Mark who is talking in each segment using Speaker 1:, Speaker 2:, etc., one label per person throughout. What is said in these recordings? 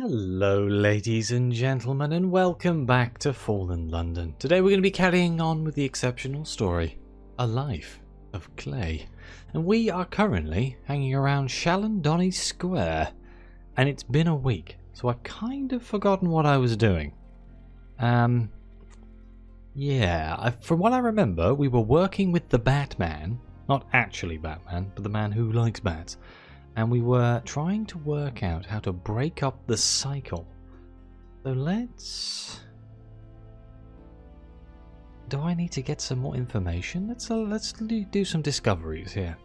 Speaker 1: Hello ladies and gentlemen, and welcome back to Fallen London. Today we're going to be carrying on with the exceptional story, A Life of Clay. And we are currently hanging around Chalcedony Square. And it's been a week, so I've kind of forgotten what I was doing. From what I remember, we were working with the Batman. Not actually Batman, but the man who likes bats. And we were trying to work out how to break up the cycle. So let's... Do I need to get some more information? Let's do some discoveries here.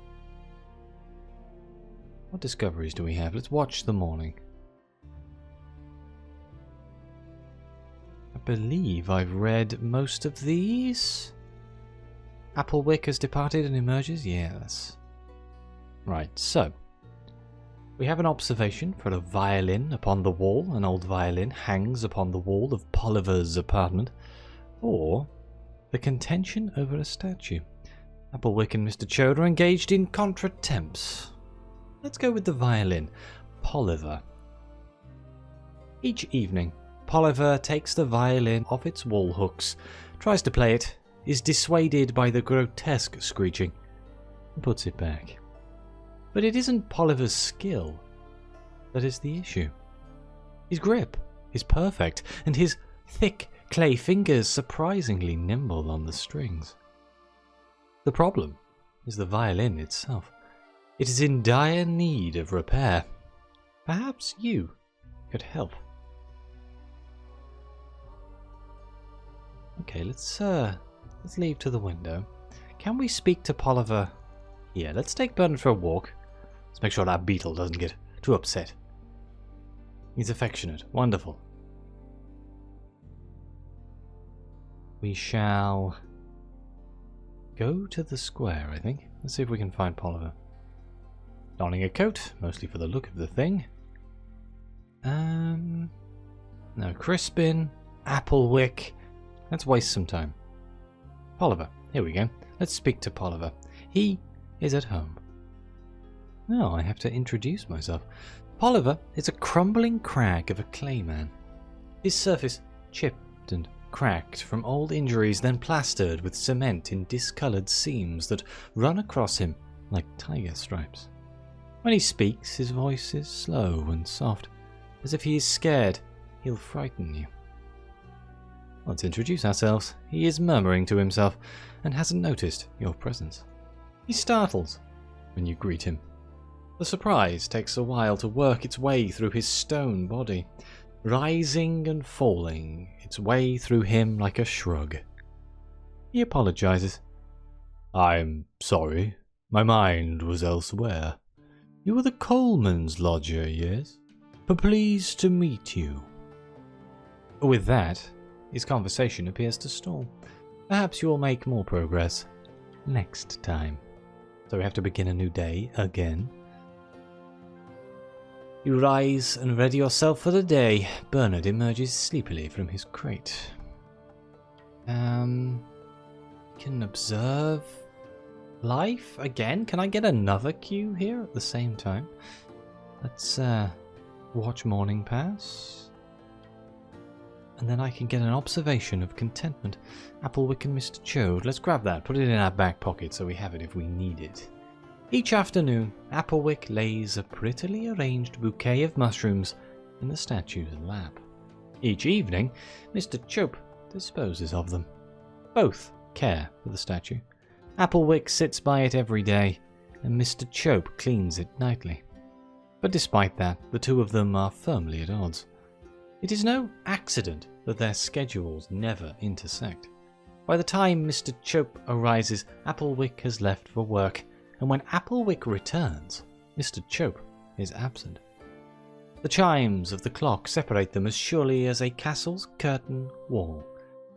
Speaker 1: What discoveries do we have? Let's watch the morning. I believe I've read most of these. Applewick has departed and emerges? Yes. Right, so... we have an observation for a violin upon the wall. An old violin hangs upon the wall of Polliver's apartment. Or the contention over a statue. Applewick and Mr. Chode are engaged in contretemps. Let's go with the violin. Polliver. Each evening, Polliver takes the violin off its wall hooks, tries to play it, is dissuaded by the grotesque screeching, and puts it back. But it isn't Polliver's skill that is the issue. His grip is perfect, and his thick clay fingers surprisingly nimble on the strings. The problem is the violin itself. It is in dire need of repair. Perhaps you could help. Okay, let's leave to the window. Can we speak to Polliver? Yeah, let's take Bernard for a walk. Let's make sure that beetle doesn't get too upset. He's affectionate. Wonderful. We shall go to the square, I think. Let's see if we can find Polliver. Donning a coat, mostly for the look of the thing. No, Crispin, Applewick. Let's waste some time. Polliver. Here we go. Let's speak to Polliver. He is at home. Now I have to introduce myself. Polliver is a crumbling crag of a clay man. His surface chipped and cracked from old injuries, then plastered with cement in discoloured seams that run across him like tiger stripes. When he speaks, his voice is slow and soft, as if he is scared he'll frighten you. Let's introduce ourselves. He is murmuring to himself and hasn't noticed your presence. He startles when you greet him. The surprise takes a while to work its way through his stone body, rising and falling its way through him like a shrug. He apologizes. I'm sorry, my mind was elsewhere. You are the Coalman's lodger, yes? But pleased to meet you. With that, his conversation appears to stall. Perhaps you will make more progress next time. So we have to begin a new day again. You rise and ready yourself for the day. Bernard emerges sleepily from his crate. Can observe life again. Can I get another cue here at the same time? Let's watch morning pass. And then I can get an observation of contentment. Applewick and Mr. Chode. Let's grab that. Put it in our back pocket so we have it if we need it. Each afternoon, Applewick lays a prettily arranged bouquet of mushrooms in the statue's lap. Each evening, Mr. Chope disposes of them. Both care for the statue. Applewick sits by it every day, and Mr. Chope cleans it nightly. But despite that, the two of them are firmly at odds. It is no accident that their schedules never intersect. By the time Mr. Chope arises, Applewick has left for work, and when Applewick returns, Mr. Chope is absent. The chimes of the clock separate them as surely as a castle's curtain wall,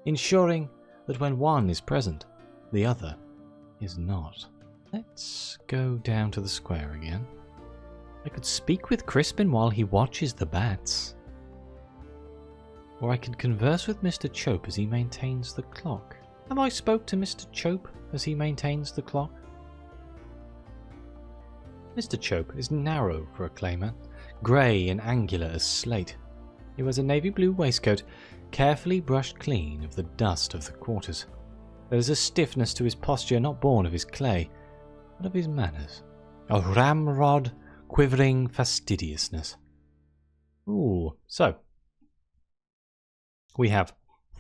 Speaker 1: ensuring that when one is present, the other is not. Let's go down to the square again. I could speak with Crispin while he watches the bats. Or I can converse with Mr. Chope as he maintains the clock. Have I spoke to Mr. Chope as he maintains the clock? Mr. Chope is narrow for a clayman, grey and angular as slate, He wears a navy blue waistcoat, carefully brushed clean of the dust of the quarters. There is a stiffness to his posture not born of his clay, but of his manners. A ramrod, quivering fastidiousness. Ooh, so we have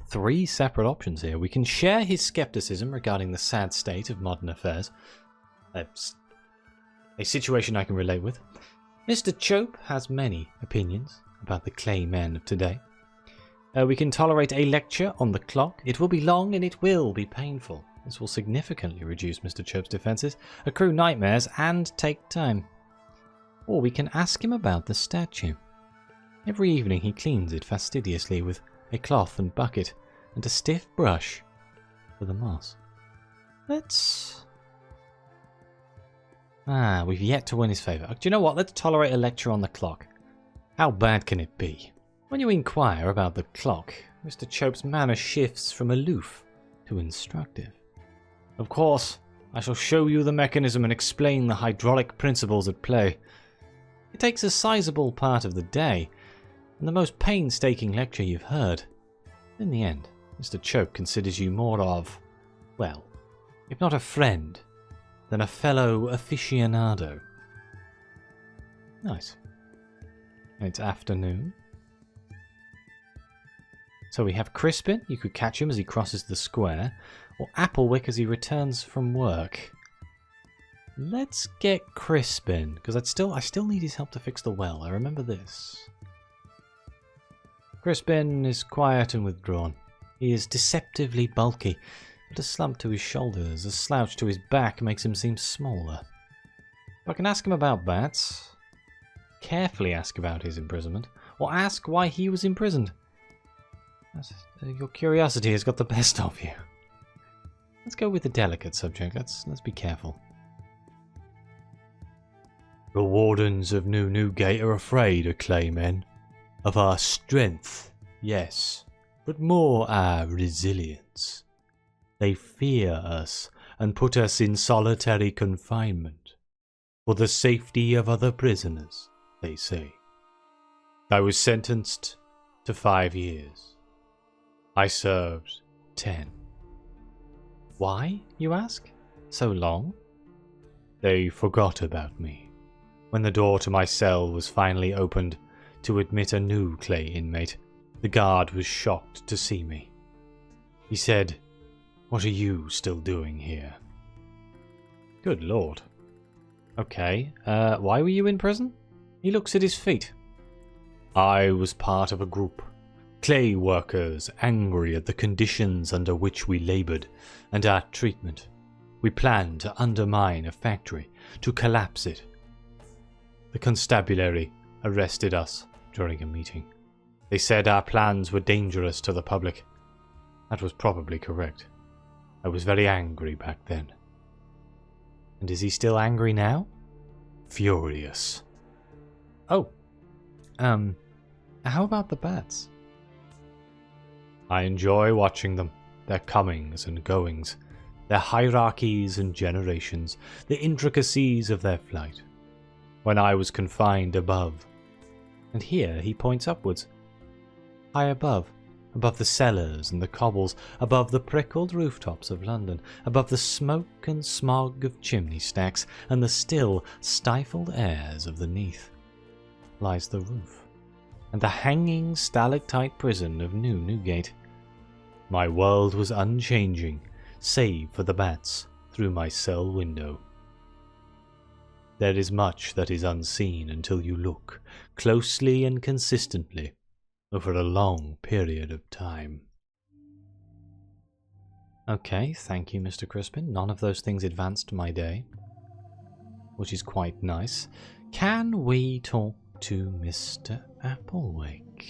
Speaker 1: 3 separate options here. We can share his skepticism regarding the sad state of modern affairs. A situation I can relate with. Mr. Chope has many opinions about the clay men of today. We can tolerate a lecture on the clock. It will be long and it will be painful. This will significantly reduce Mr. Chope's defenses, accrue nightmares, and take time. Or we can ask him about the statue. Every evening he cleans it fastidiously with a cloth and bucket, and a stiff brush for the moss. We've yet to win his favour. Do you know what? Let's tolerate a lecture on the clock. How bad can it be? When you inquire about the clock, Mr. Chope's manner shifts from aloof to instructive. Of course, I shall show you the mechanism and explain the hydraulic principles at play. It takes a sizable part of the day, and the most painstaking lecture you've heard. In the end, Mr. Chope considers you more of, well, if not a friend, then a fellow aficionado. Nice. It's afternoon. So we have Crispin. You could catch him as he crosses the square, or Applewick as he returns from work. Let's get Crispin, because I still need his help to fix the well. I remember this. Crispin is quiet and withdrawn. He is deceptively bulky, but a slump to his shoulders, a slouch to his back makes him seem smaller. If I can ask him about bats, carefully ask about his imprisonment, or ask why he was imprisoned. Your curiosity has got the best of you. Let's go with the delicate subject. Let's be careful. The wardens of New Newgate are afraid of clay men. Of our strength, yes, but more our resilience. They fear us and put us in solitary confinement. For the safety of other prisoners, they say. I was sentenced to 5 years. I served 10. Why, you ask? So long? They forgot about me. When the door to my cell was finally opened to admit a new clay inmate, the guard was shocked to see me. He said, "What are you still doing here?" Good lord. Okay, why were you in prison? He looks at his feet. I was part of a group. Clay workers angry at the conditions under which we laboured and our treatment. We planned to undermine a factory, to collapse it. The constabulary arrested us during a meeting. They said our plans were dangerous to the public. That was probably correct. I was very angry back then. And is he still angry now? Furious. Oh. How about the bats? I enjoy watching them, their comings and goings, their hierarchies and generations, the intricacies of their flight. When I was confined above, and here he points upwards, high above the cellars and the cobbles, above the prickled rooftops of London, above the smoke and smog of chimney stacks and the still, stifled airs of the Neath, lies the roof, and the hanging stalactite prison of New Newgate. My world was unchanging, save for the bats through my cell window. There is much that is unseen until you look closely and consistently over a long period of time. Okay, thank you, Mr. Crispin. None of those things advanced my day, which is quite nice. Can we talk to Mr. Applewick?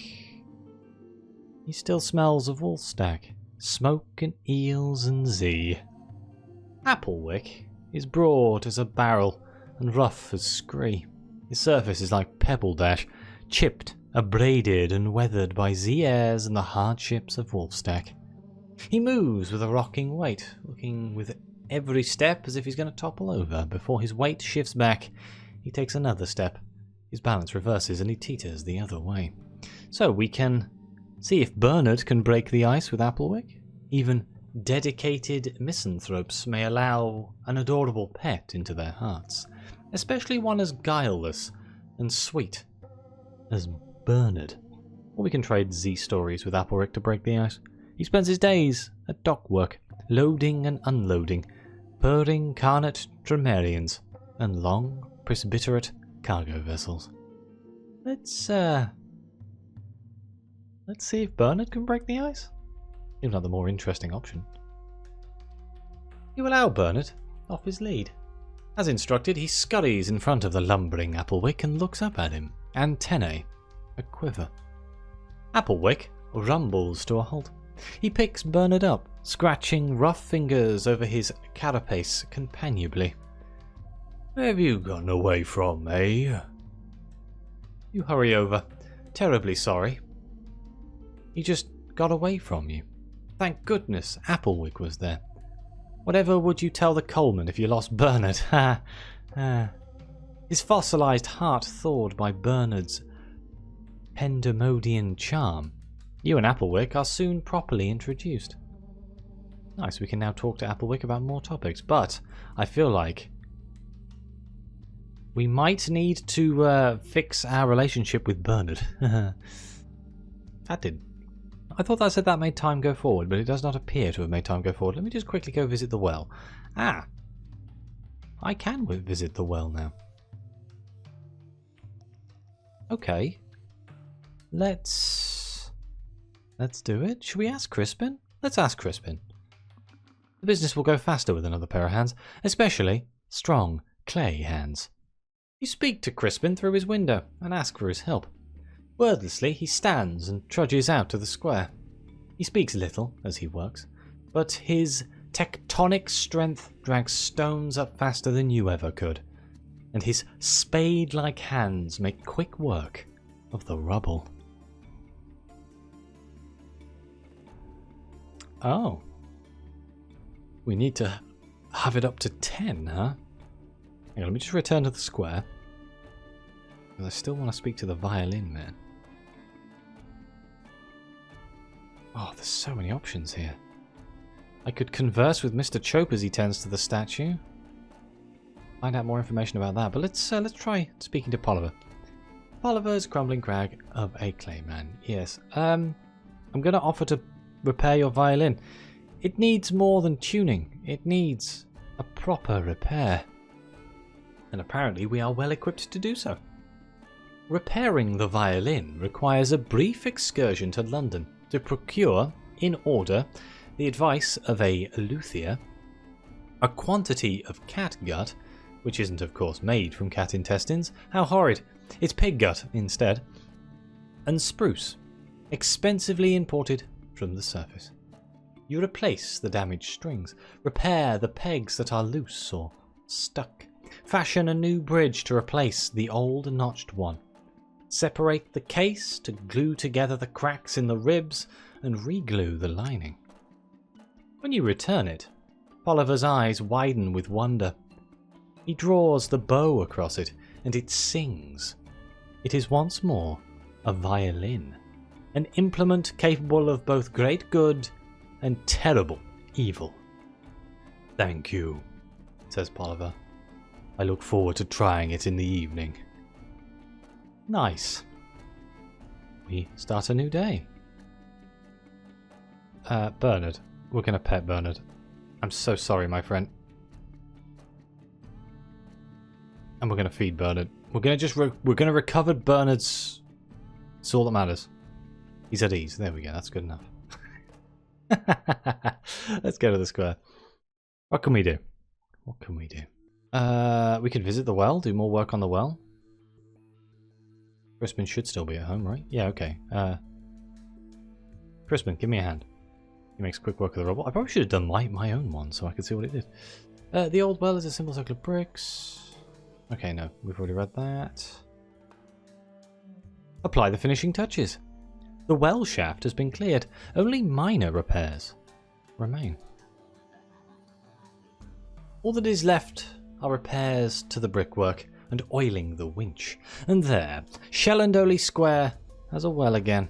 Speaker 1: He still smells of Woolstack, smoke and eels and zee. Applewick is broad as a barrel and rough as scree. His surface is like pebble dash, chipped, abraded and weathered by sea airs and the hardships of Woolstack. He moves with a rocking weight, looking with every step as if he's going to topple over. Before his weight shifts back, he takes another step. His balance reverses and he teeters the other way. So we can see if Bernard can break the ice with Applewick. Even dedicated misanthropes may allow an adorable pet into their hearts, especially one as guileless and sweet as Bernard. Or we can trade Z stories with Applewick to break the ice. He spends his days at dock work, loading and unloading, purring carnate dramarians and long presbyterate cargo vessels. Let's see if Bernard can break the ice. Seems like the more interesting option. You allow Bernard off his lead. As instructed, he scurries in front of the lumbering Applewick and looks up at him, antennae a quiver. Applewick rumbles to a halt. He picks Bernard up, scratching rough fingers over his carapace companionably. Where have you gotten away from, eh? You hurry over. Terribly sorry. He just got away from you. Thank goodness Applewick was there. Whatever would you tell the Coalman if you lost Bernard? Ha! His fossilized heart thawed by Bernard's Pendemonian charm. You and Applewick are soon properly introduced. Nice, we can now talk to Applewick about more topics, but I feel like we might need to fix our relationship with Bernard. That did. I thought that said that made time go forward, but it does not appear to have made time go forward. Let me just quickly go visit the well. Ah! I can visit the well now. Okay. Let's do it. Should we ask Crispin? Let's ask Crispin. The business will go faster with another pair of hands, especially strong clay hands. You speak to Crispin through his window and ask for his help. Wordlessly, he stands and trudges out to the square. He speaks little as he works, but his tectonic strength drags stones up faster than you ever could, and his spade-like hands make quick work of the rubble. Oh. We need to have it up to 10, huh? Hang on, let me just return to the square. Because I still want to speak to the violin man. Oh, there's so many options here. I could converse with Mr. Chope as he tends to the statue. Find out more information about that, but let's try speaking to Polliver. Polliver's crumbling crag of a clay man. Yes. I'm going to offer to repair your violin. It needs more than tuning. It needs a proper repair. And apparently we are well equipped to do so. Repairing the violin requires a brief excursion to London to procure, in order, the advice of a luthier, a quantity of catgut, which isn't of course made from cat intestines, how horrid, it's pig gut instead, and spruce, expensively imported from the surface. You replace the damaged strings, repair the pegs that are loose or stuck, fashion a new bridge to replace the old notched one, separate the case to glue together the cracks in the ribs and re-glue the lining. When you return it, Polliver's eyes widen with wonder. He draws the bow across it, and it sings. It is once more a violin, an implement capable of both great good and terrible evil. Thank you, says Polliver. I look forward to trying it in the evening. Nice. We start a new day. Bernard. We're going to pet Bernard. I'm so sorry, my friend. And we're going to feed Bernard. We're going to we're going to recover Bernard's... It's all that matters. He's at ease. There we go. That's good enough. Let's go to the square. What can we do? What can we do? We could visit the well, do more work on the well. Crispin should still be at home, right? Yeah, okay. Crispin, give me a hand. He makes quick work of the rubble. I probably should have done my own one so I could see what it did. The old well is a simple circle of bricks. Okay, no, we've already read that. Apply the finishing touches. The well shaft has been cleared. Only minor repairs remain. All that is left are repairs to the brickwork and oiling the winch. And there, Chalcedony Square has a well again.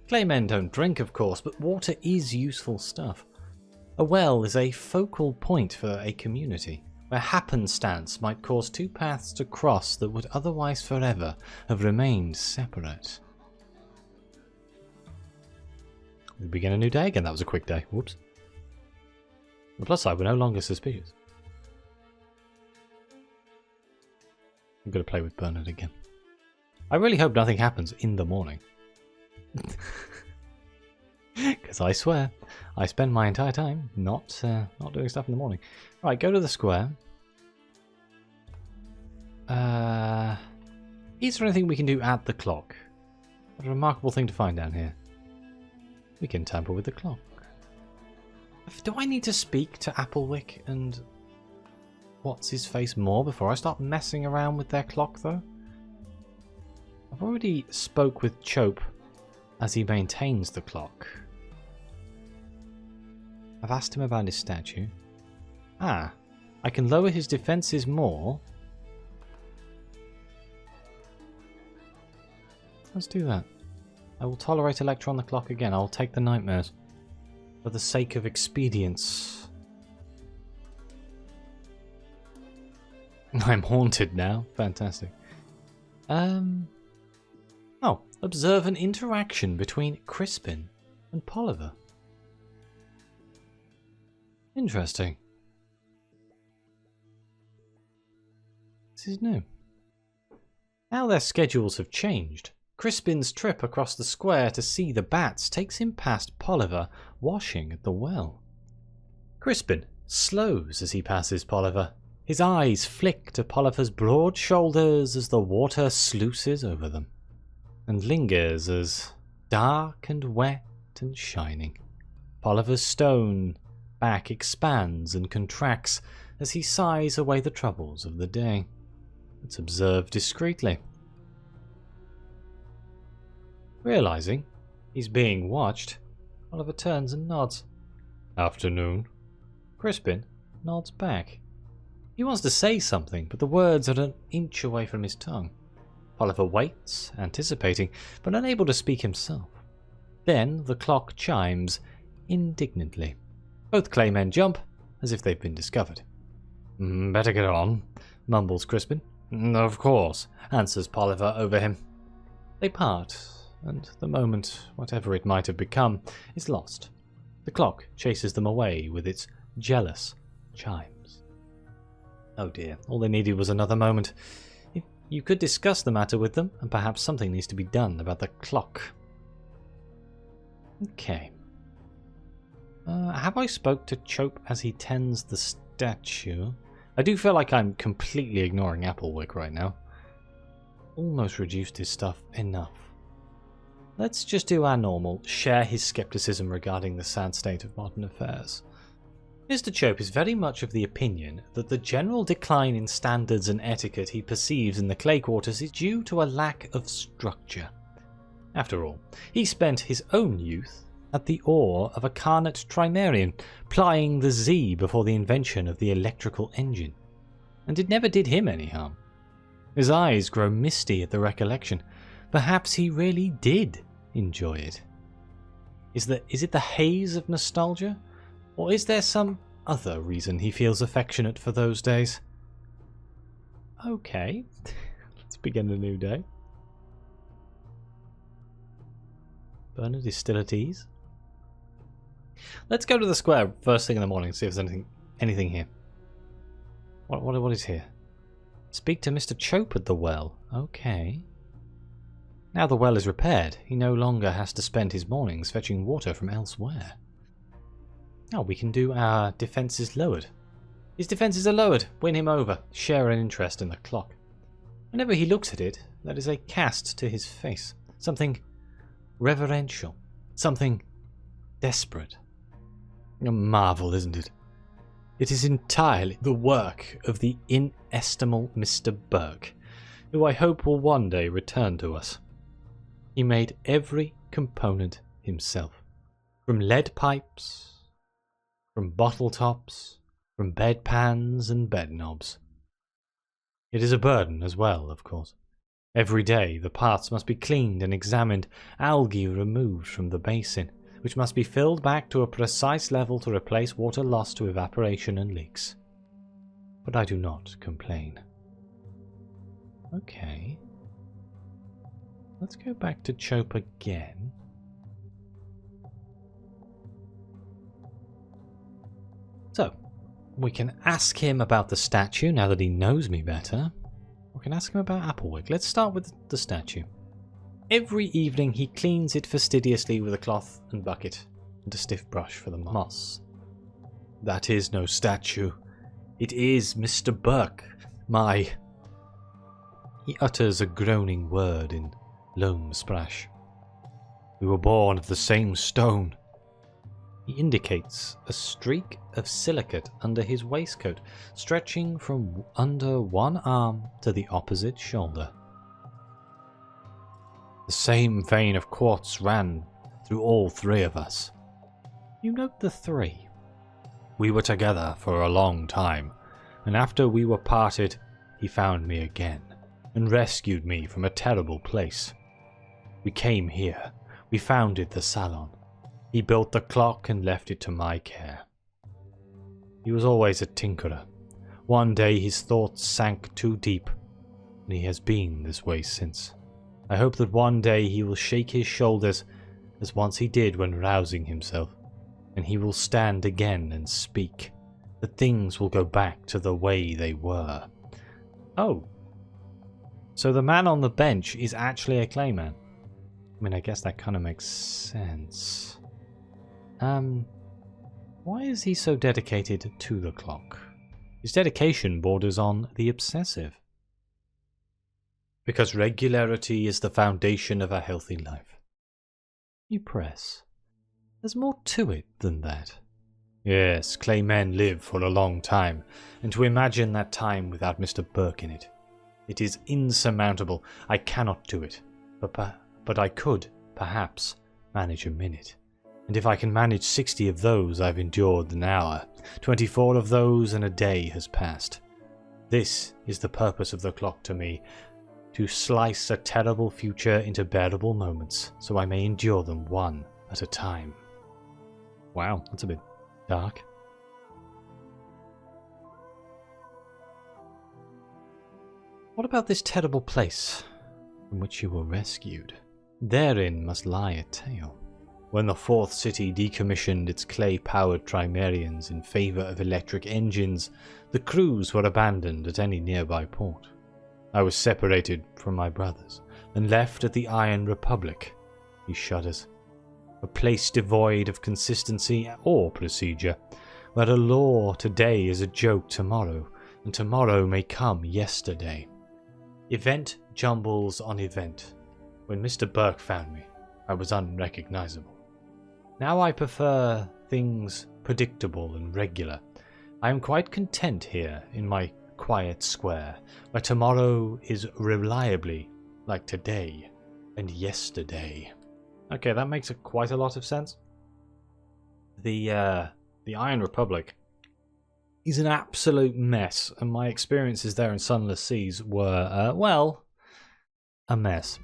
Speaker 1: Claymen don't drink, of course, but water is useful stuff. A well is a focal point for a community, where happenstance might cause two paths to cross that would otherwise forever have remained separate. We begin a new day again. That was a quick day. Whoops. On the plus side, we're no longer suspicious. I'm going to play with Bernard again. I really hope nothing happens in the morning. Because I swear, I spend my entire time not doing stuff in the morning. Right, go to the square. Is there anything we can do at the clock? What a remarkable thing to find down here. We can tamper with the clock. Do I need to speak to Applewick and what's-his-face more before I start messing around with their clock, though? I've already spoke with Chope as he maintains the clock. I've asked him about his statue. Ah, I can lower his defences more. Let's do that. I will tolerate Electra on the clock again. I will take the nightmares. For the sake of expedience. I'm haunted now. Fantastic. Oh, observe an interaction between Crispin and Polliver. Interesting. This is new. Now their schedules have changed. Crispin's trip across the square to see the bats takes him past Polliver washing at the well. Crispin slows as he passes Polliver. His eyes flick to Polliver's broad shoulders as the water sluices over them, and lingers as dark and wet and shining. Polliver's stone back expands and contracts as he sighs away the troubles of the day. It's observed discreetly. Realizing he's being watched, Polliver turns and nods. Afternoon. Crispin nods back. He wants to say something, but the words are an inch away from his tongue. Polliver waits, anticipating, but unable to speak himself. Then the clock chimes indignantly. Both Claymen jump, as if they've been discovered. Better get on, mumbles Crispin. Of course, answers Polliver over him. They part, and the moment, whatever it might have become, is lost. The clock chases them away with its jealous chimes. Oh dear, all they needed was another moment. If you could discuss the matter with them, and perhaps something needs to be done about the clock. Okay. Have I spoke to Chope as he tends the statue? I do feel like I'm completely ignoring Applewick right now. Almost reduced his stuff enough. Let's just do our normal, share his skepticism regarding the sad state of modern affairs. Mr. Chope is very much of the opinion that the general decline in standards and etiquette he perceives in the Clay Quarters is due to a lack of structure. After all, he spent his own youth at the oar of a Carnate Trimarian, plying the Z before the invention of the electrical engine, and it never did him any harm. His eyes grow misty at the recollection. Perhaps he really did enjoy it. Is it the haze of nostalgia? Or is there some other reason he feels affectionate for those days? Okay, let's begin a new day. Bernard is still at ease. Let's go to the square first thing in the morning and see if there's anything here. What is here? Speak to Mr. Chope at the well. Okay. Now the well is repaired, he no longer has to spend his mornings fetching water from elsewhere. Oh, we can do our defences lowered. His defences are lowered. Win him over. Share an interest in the clock. Whenever he looks at it, there is a cast to his face. Something reverential. Something desperate. A marvel, isn't it? It is entirely the work of the inestimable Mr. Burke, who I hope will one day return to us. He made every component himself. From lead pipes, from bottle tops, from bed pans and bed knobs. It is a burden as well, of course. Every day the parts must be cleaned and examined, algae removed from the basin, which must be filled back to a precise level to replace water lost to evaporation and leaks. But I do not complain. Okay. Let's go back to Chope again. So, we can ask him about the statue now that he knows me better. We can ask him about Applewick. Let's start with the statue. Every evening he cleans it fastidiously with a cloth and bucket and a stiff brush for the moss. That is no statue. It is Mr. Burke, my... He utters a groaning word in loam sprash. We were born of the same stone. He indicates a streak of silicate under his waistcoat, stretching from under one arm to the opposite shoulder. The same vein of quartz ran through all three of us. You note the three. We were together for a long time, and after we were parted, he found me again, and rescued me from a terrible place. We came here. We founded the salon. He built the clock and left it to my care. He was always a tinkerer. One day his thoughts sank too deep, and he has been this way since. I hope that one day he will shake his shoulders as once he did when rousing himself, and he will stand again and speak. That things will go back to the way they were. Oh. So the man on the bench is actually a Clayman. I mean, I guess that kind of makes sense. Why is he so dedicated to the clock? His dedication borders on the obsessive. Because regularity is the foundation of a healthy life. You press. There's more to it than that. Yes, Claymen live for a long time, and to imagine that time without Mr. Burke in it. It is insurmountable. I cannot do it. But I could, perhaps, manage a minute. And if I can manage 60 of those, I've endured an hour. 24 of those, and a day has passed. This is the purpose of the clock to me. To slice a terrible future into bearable moments, so I may endure them one at a time. Wow, that's a bit dark. What about this terrible place from which you were rescued? Therein must lie a tale. When the fourth city decommissioned its clay-powered trimerians in favour of electric engines, the crews were abandoned at any nearby port. I was separated from my brothers and left at the Iron Republic. He shudders. A place devoid of consistency or procedure, where a law today is a joke tomorrow, and tomorrow may come yesterday. Event jumbles on event. When Mr. Burke found me, I was unrecognizable. Now I prefer things predictable and regular. I am quite content here in my quiet square, where tomorrow is reliably like today and yesterday. Okay, that makes quite a lot of sense. The Iron Republic is an absolute mess, and my experiences there in Sunless Seas were, well, a mess.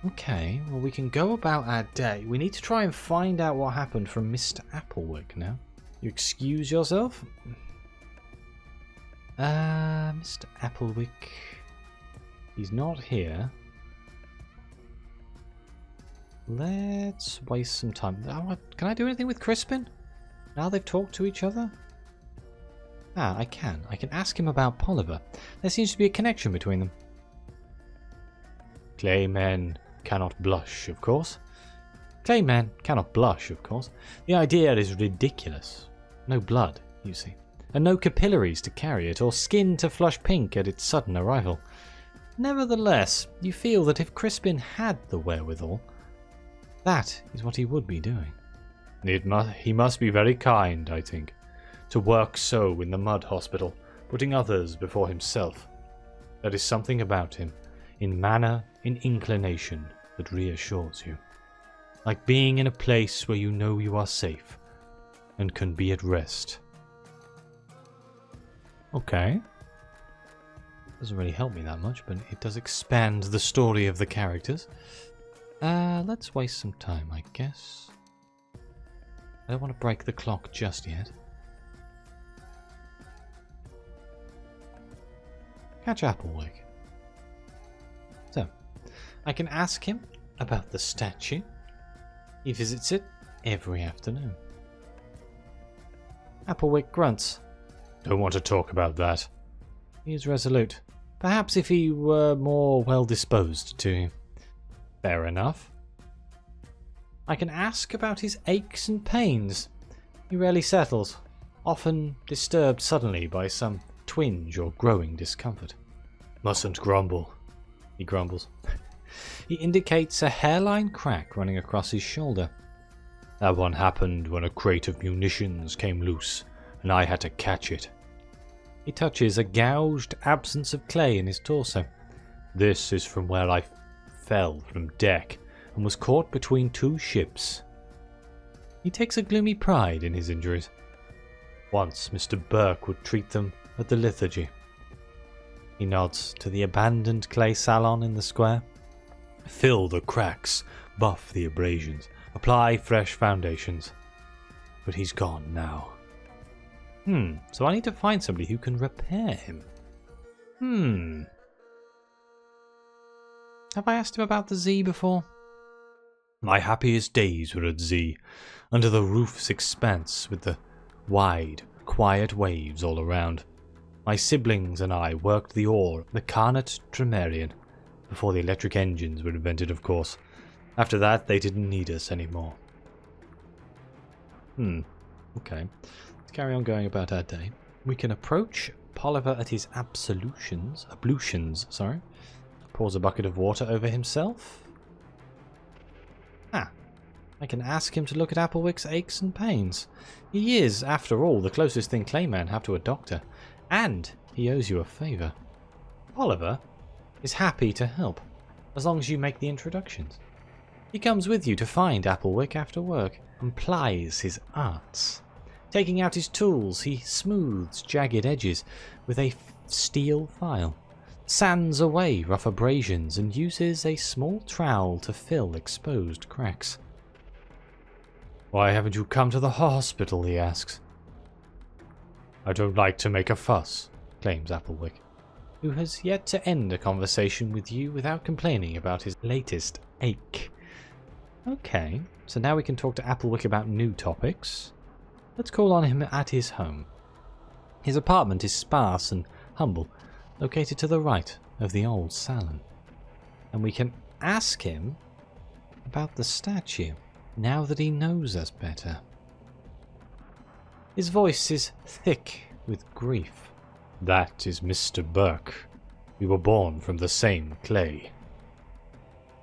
Speaker 1: Okay, well we can go about our day. We need to try and find out what happened from Mr. Applewick now. You excuse yourself? Mr. Applewick. He's not here. Let's waste some time. Can I do anything with Crispin? Now they've talked to each other? Ah, I can. I can ask him about Polliver. There seems to be a connection between them. Claymen cannot blush, of course. Claymen cannot blush, of course. The idea is ridiculous. No blood, you see. And no capillaries to carry it, or skin to flush pink at its sudden arrival. Nevertheless, you feel that if Crispin had the wherewithal, that is what he would be doing. He must be very kind, I think, to work so in the mud hospital, putting others before himself. There is something about him, in manner, in inclination, that reassures you. Like being in a place where you know you are safe, and can be at rest. Okay. Doesn't really help me that much, but it does expand the story of the characters. Let's waste some time, I guess. I don't want to break the clock just yet. Catch Applewick. So, I can ask him about the statue. He visits it every afternoon. Applewick grunts. Don't want to talk about that. He is resolute. Perhaps if he were more well-disposed to you. Fair enough. I can ask about his aches and pains. He rarely settles, often disturbed suddenly by some twinge or growing discomfort. Mustn't grumble, he grumbles. He indicates a hairline crack running across his shoulder. That one happened when a crate of munitions came loose, and I had to catch it. He touches a gouged absence of clay in his torso. This is from where I fell from deck and was caught between two ships. He takes a gloomy pride in his injuries. Once Mr. Burke would treat them at the liturgy. He nods to the abandoned clay salon in the square. Fill the cracks, buff the abrasions, apply fresh foundations. But he's gone now. So I need to find somebody who can repair him. Have I asked him about the Z before? My happiest days were at Z, under the roof's expanse with the wide, quiet waves all around. My siblings and I worked the oar, the Carnot Tremerian, before the electric engines were invented, of course. After that, they didn't need us anymore. Okay. Let's carry on going about our day. We can approach Polliver at his ablutions, pours a bucket of water over himself. I can ask him to look at Applewick's aches and pains. He is, after all, the closest thing Clayman have to a doctor, and he owes you a favour. Polliver is happy to help, as long as you make the introductions. He comes with you to find Applewick after work, and plies his arts. Taking out his tools, he smooths jagged edges with a steel file, sands away rough abrasions, and uses a small trowel to fill exposed cracks. Why haven't you come to the hospital, he asks. I don't like to make a fuss, claims Applewick, who has yet to end a conversation with you without complaining about his latest ache. Okay, so now we can talk to Applewick about new topics. Let's call on him at his home. His apartment is sparse and humble, located to the right of the old salon. And we can ask him about the statue, now that he knows us better. His voice is thick with grief. That is Mr. Burke. We were born from the same clay.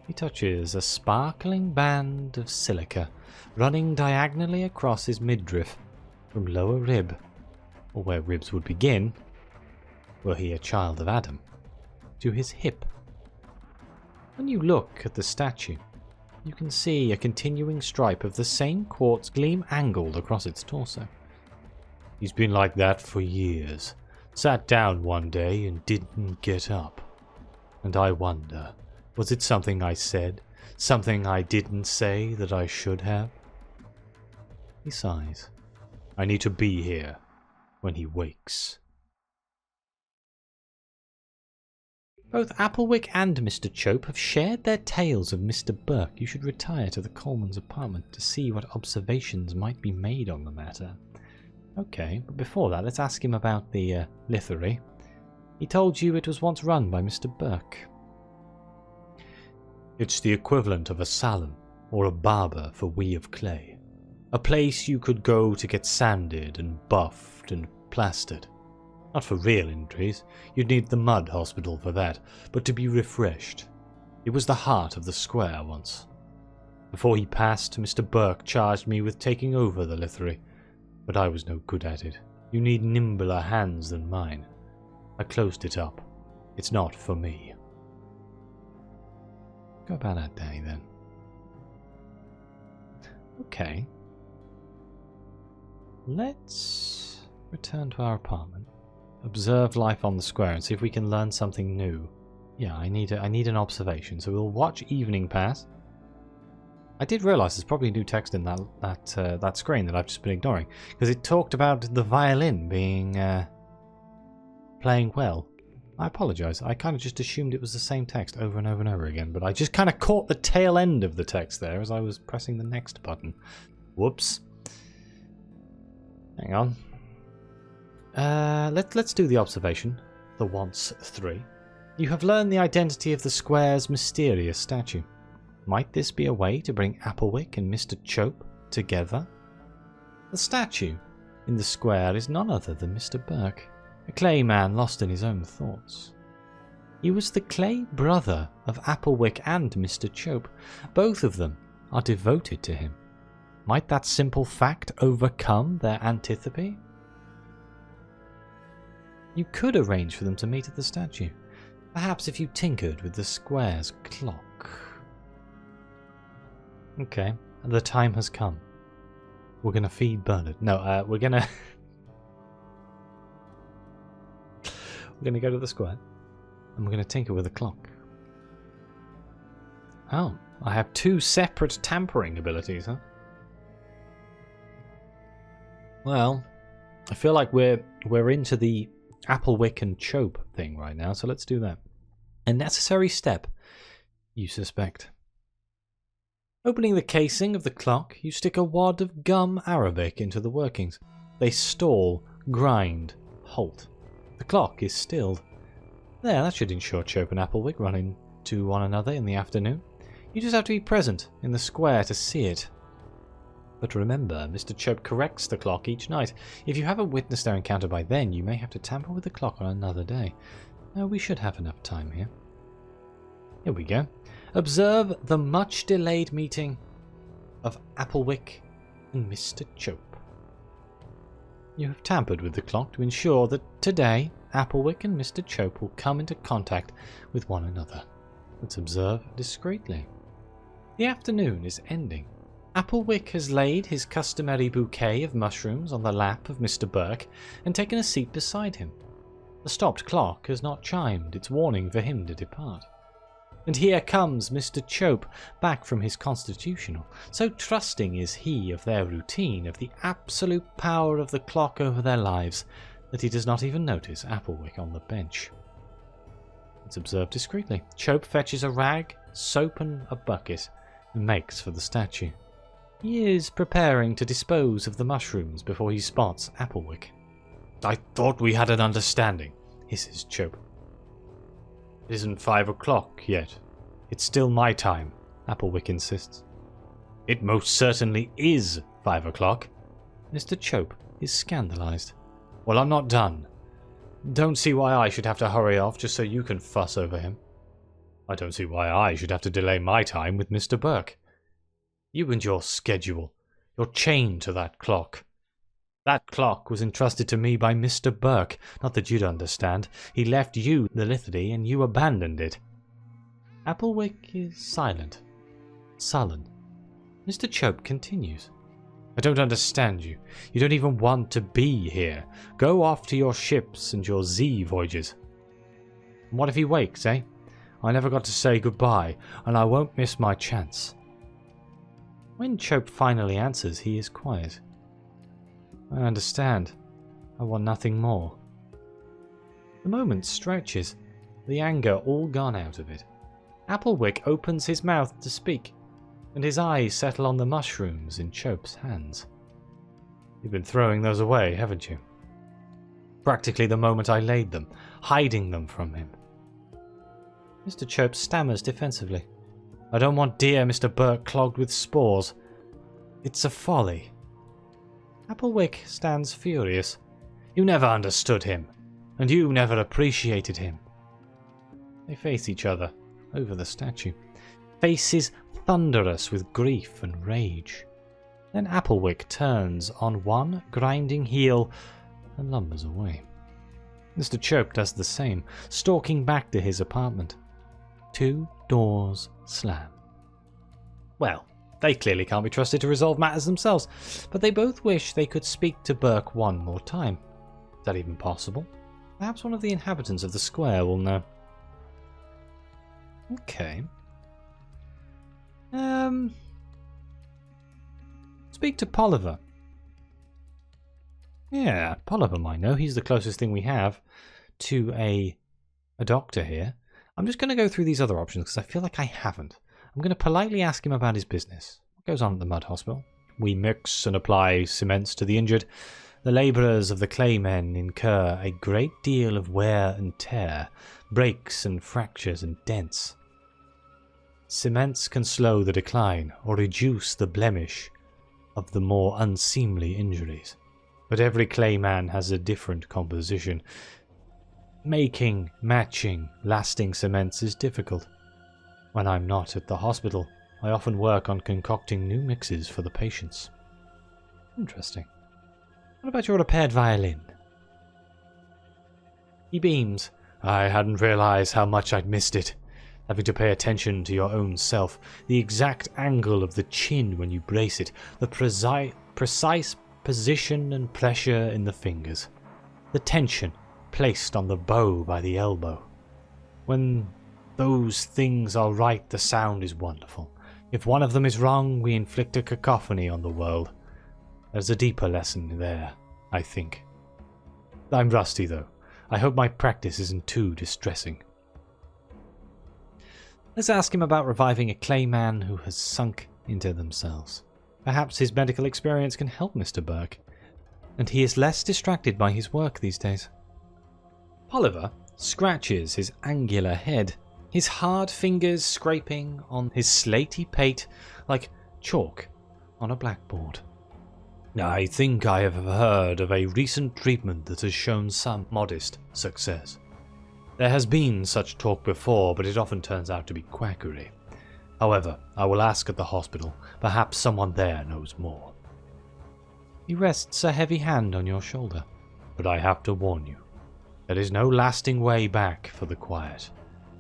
Speaker 1: He touches a sparkling band of silica running diagonally across his midriff from lower rib, or where ribs would begin, were he a child of Adam, to his hip. When you look at the statue, you can see a continuing stripe of the same quartz gleam angled across its torso. He's been like that for years. Sat down one day and didn't get up. And I wonder, was it something I said, something I didn't say that I should have? He sighs. I need to be here when he wakes. Both Applewick and Mr. Chope have shared their tales of Mr. Burke. You should retire to the Coalman's apartment to see what observations might be made on the matter. Okay, but before that, let's ask him about the lithery. He told you it was once run by Mr. Burke. It's the equivalent of a salon, or a barber for we of clay. A place you could go to get sanded and buffed and plastered. Not for real injuries, you'd need the mud hospital for that, but to be refreshed. It was the heart of the square once. Before he passed, Mr. Burke charged me with taking over the lithery, but I was no good at it. You need nimbler hands than mine. I closed it up. It's not for me. Go about that day, then. Okay. Let's return to our apartment. Observe life on the square and see if we can learn something new. Yeah, I need an observation. So we'll watch evening pass. I did realise there's probably new text in that screen that I've just been ignoring, because it talked about the violin being playing well. I apologise. I kind of just assumed it was the same text over and over and over again, but I just kind of caught the tail end of the text there as I was pressing the next button. Whoops. Hang on. Let's do the observation. The once 3. You have learned the identity of the square's mysterious statue. Might this be a way to bring Applewick and Mr. Chope together? The statue in the square is none other than Mr. Burke, a Clay man lost in his own thoughts. He was the Clay brother of Applewick and Mr. Chope. Both of them are devoted to him. Might that simple fact overcome their antipathy? You could arrange for them to meet at the statue. Perhaps if you tinkered with the square's clock. Okay, the time has come. We're gonna feed Bernard. No, we're gonna go to the square and we're gonna tinker with the clock. Oh, I have 2 separate tampering abilities, huh? Well, I feel like we're into the Applewick and Chope thing right now, so let's do that. A necessary step, you suspect. Opening the casing of the clock, you stick a wad of gum arabic into the workings. They stall, grind, halt. The clock is stilled. There, that should ensure Chope and Applewick run into one another in the afternoon. You just have to be present in the square to see it. But remember, Mr. Chope corrects the clock each night. If you haven't witnessed their encounter by then, you may have to tamper with the clock on another day. No, we should have enough time here. Here we go. Observe the much-delayed meeting of Applewick and Mr. Chope. You have tampered with the clock to ensure that today Applewick and Mr. Chope will come into contact with one another. Let's observe discreetly. The afternoon is ending. Applewick has laid his customary bouquet of mushrooms on the lap of Mr. Burke and taken a seat beside him. The stopped clock has not chimed its warning for him to depart. And here comes Mr. Chope back from his constitutional. So trusting is he of their routine, of the absolute power of the clock over their lives, that he does not even notice Applewick on the bench. Let's observe discreetly. Chope fetches a rag, soap and a bucket, and makes for the statue. He is preparing to dispose of the mushrooms before he spots Applewick. "I thought we had an understanding," hisses Chope. "It isn't 5 o'clock yet. It's still my time," Applewick insists. "It most certainly is 5 o'clock." Mr. Chope is scandalized. "Well, I'm not done. Don't see why I should have to hurry off just so you can fuss over him. I don't see why I should have to delay my time with Mr. Burke. You and your schedule. You're chained to that clock. That clock was entrusted to me by Mr. Burke. Not that you'd understand. He left you the Litany and you abandoned it." Applewick is silent, sullen. Mr. Chope continues. "I don't understand you. You don't even want to be here. Go off to your ships and your Z voyages." "And what if he wakes, eh? I never got to say goodbye, and I won't miss my chance." When Chope finally answers, he is quiet. "I understand. I want nothing more." The moment stretches, the anger all gone out of it. Applewick opens his mouth to speak, and his eyes settle on the mushrooms in Chope's hands. "You've been throwing those away, haven't you?" "Practically the moment I laid them, hiding them from him." Mr. Chope stammers defensively. "I don't want dear Mr. Burke clogged with spores. It's a folly." Applewick stands furious. "You never understood him, and you never appreciated him." They face each other over the statue, faces thunderous with grief and rage. Then Applewick turns on one grinding heel and lumbers away. Mr. Chope does the same, stalking back to his apartment. 2 doors slam. Well, they clearly can't be trusted to resolve matters themselves, but they both wish they could speak to Burke one more time. Is that even possible? Perhaps one of the inhabitants of the square will know. Okay. Speak to Polliver. Yeah, Polliver might know. He's the closest thing we have to a doctor here. I'm just going to go through these other options because I feel like I haven't. I'm going to politely ask him about his business. What goes on at the mud hospital? We mix and apply cements to the injured. The labourers of the clay men incur a great deal of wear and tear, breaks and fractures and dents. Cements can slow the decline or reduce the blemish of the more unseemly injuries. But every clay man has a different composition. Making, matching, lasting cements is difficult. When I'm not at the hospital, I often work on concocting new mixes for the patients. Interesting. What about your repaired violin? He beams. I hadn't realized how much I'd missed it. Having to pay attention to your own self, the exact angle of the chin when you brace it, the precise position and pressure in the fingers, the tension placed on the bow by the elbow. When those things are right, the sound is wonderful. If one of them is wrong, we inflict a cacophony on the world. There's a deeper lesson there, I think. I'm rusty, though. I hope my practice isn't too distressing. Let's ask him about reviving a clay man who has sunk into themselves. Perhaps his medical experience can help Mr. Burke, and he is less distracted by his work these days. Polliver scratches his angular head, his hard fingers scraping on his slaty pate like chalk on a blackboard. I think I have heard of a recent treatment that has shown some modest success. There has been such talk before, but it often turns out to be quackery. However, I will ask at the hospital. Perhaps someone there knows more. He rests a heavy hand on your shoulder. But I have to warn you. There is no lasting way back for the quiet.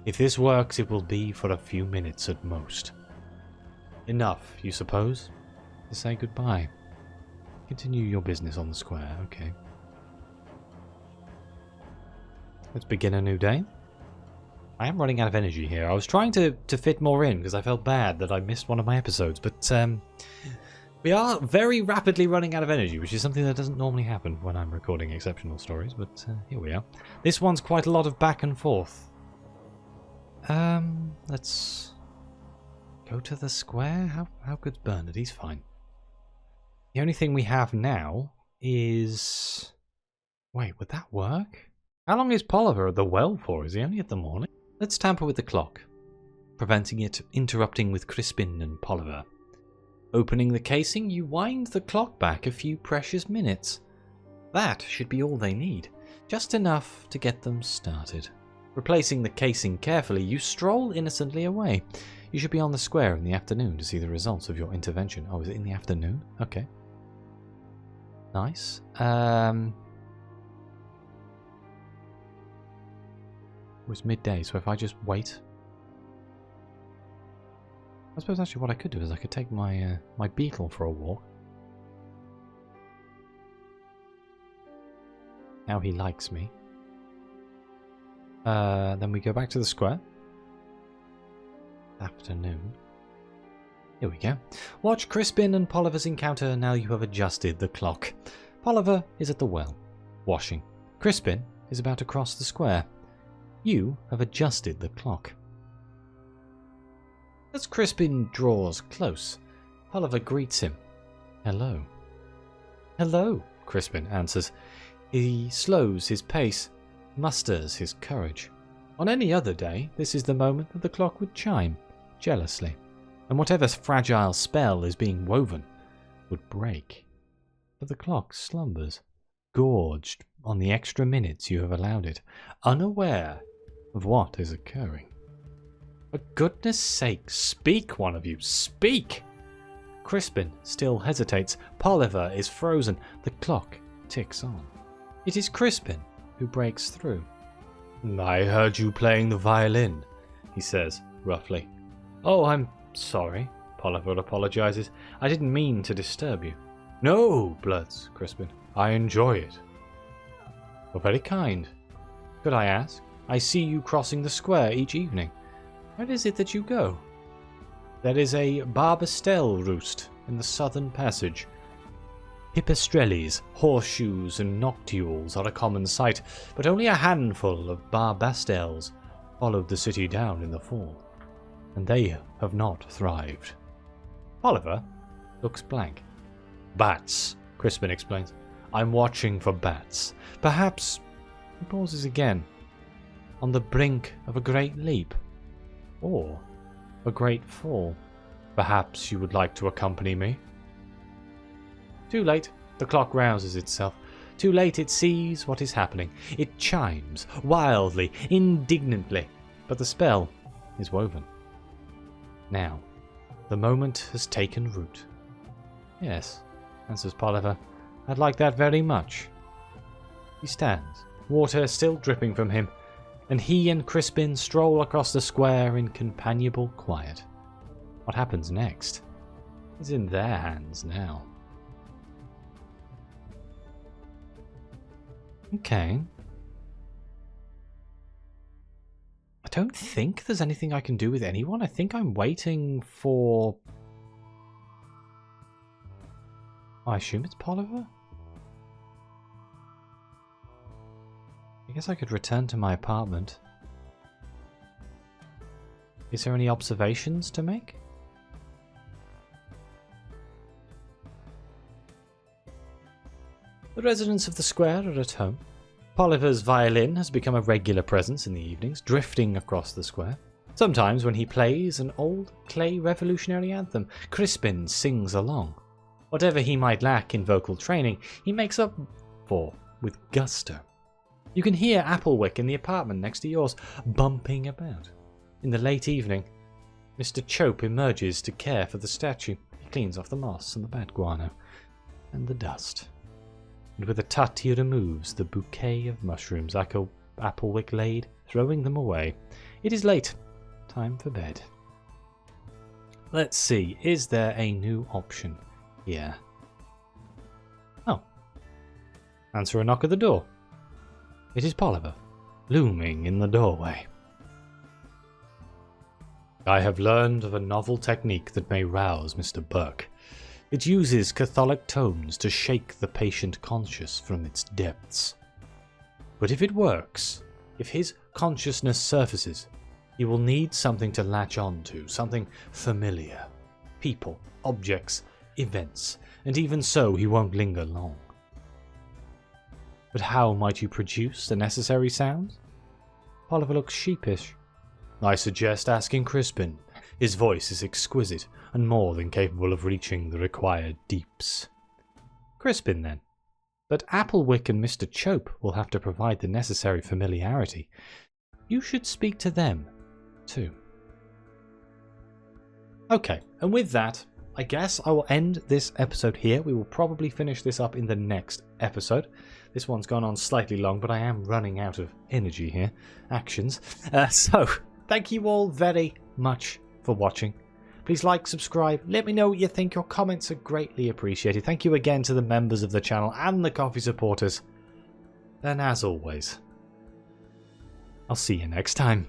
Speaker 1: If this works, it will be for a few minutes at most. Enough, you suppose, to say goodbye. Continue your business on the square, okay. Let's begin a new day. I am running out of energy here. I was trying to fit more in because I felt bad that I missed one of my episodes, but we are very rapidly running out of energy, which is something that doesn't normally happen when I'm recording exceptional stories, but here we are. This one's quite a lot of back and forth. Let's go to the square. How good's Bernard? He's fine. The only thing we have now is... Wait, would that work? How long is Polliver at the well for? Is he only at the morning? Let's tamper with the clock, preventing it interrupting with Crispin and Polliver. Opening the casing, you wind the clock back a few precious minutes. That should be all they need, just enough to get them started. Replacing the casing carefully, you stroll innocently away. You should be on the square in the afternoon to see the results of your intervention. Oh, is it in the afternoon? Okay. Nice. It was midday, so if I just wait... I suppose actually what I could do is I could take my my beetle for a walk. Now he likes me. Then we go back to the square. Afternoon. Here we go. Watch Crispin and Polliver's encounter now you have adjusted the clock. Polliver is at the well, washing. Crispin is about to cross the square. You have adjusted the clock. As Crispin draws close, Polliver greets him. Hello. Hello, Crispin answers. He slows his pace, musters his courage. On any other day, this is the moment that the clock would chime, jealously, and whatever fragile spell is being woven would break. But the clock slumbers, gorged on the extra minutes you have allowed it, unaware of what is occurring. For goodness sake, speak, one of you, speak! Crispin still hesitates. Polliver is frozen. The clock ticks on. It is Crispin who breaks through. I heard you playing the violin, he says, roughly. Oh, I'm sorry, Polliver apologizes. I didn't mean to disturb you. No, blurts Crispin. I enjoy it. You're very kind. could I ask? I see you crossing the square each evening. Where is it that you go? There is a barbastelle roost in the southern passage. Pipistrelles, horseshoes, and noctules are a common sight, but only a handful of barbastelles followed the city down in the fall, and they have not thrived. Oliver looks blank. Bats, Crispin explains. I'm watching for bats. Perhaps, he pauses again, on the brink of a great leap, or a great fall. Perhaps you would like to accompany me? Too late. The clock rouses itself. Too late it sees what is happening. It chimes, wildly, indignantly, but the spell is woven. Now, the moment has taken root. Yes, answers Polliver. I'd like that very much. He stands, water still dripping from him, and he and Crispin stroll across the square in companionable quiet. What happens next is in their hands now. Okay. I don't think there's anything I can do with anyone. I think I'm waiting for... I assume it's Polliver? I guess I could return to my apartment. Is there any observations to make? The residents of the square are at home. Polliver's violin has become a regular presence in the evenings, drifting across the square. Sometimes when he plays an old Clay revolutionary anthem, Crispin sings along. Whatever he might lack in vocal training, he makes up for with gusto. You can hear Applewick in the apartment next to yours, bumping about. In the late evening, Mr. Chope emerges to care for the statue. He cleans off the moss and the bad guano, and the dust. And with a tut he removes the bouquet of mushrooms Applewick laid, throwing them away. It is late. Time for bed. Let's see, is there a new option here? Oh. Answer a knock at the door. It is Polliver, looming in the doorway. I have learned of a novel technique that may rouse Mr. Burke. It uses Catholic tones to shake the patient conscious from its depths. But if it works, if his consciousness surfaces, he will need something to latch on to, something familiar. People, objects, events, and even so he won't linger long. But how might you produce the necessary sounds? Polliver looks sheepish. I suggest asking Crispin. His voice is exquisite and more than capable of reaching the required deeps. Crispin, then. But Applewick and Mr. Chope will have to provide the necessary familiarity. You should speak to them, too. Okay, and with that, I guess I will end this episode here. We will probably finish this up in the next episode. This one's gone on slightly long, but I am running out of energy here. Actions. So, thank you all very much for watching. Please like, subscribe, let me know what you think. Your comments are greatly appreciated. Thank you again to the members of the channel and the coffee supporters. And as always, I'll see you next time.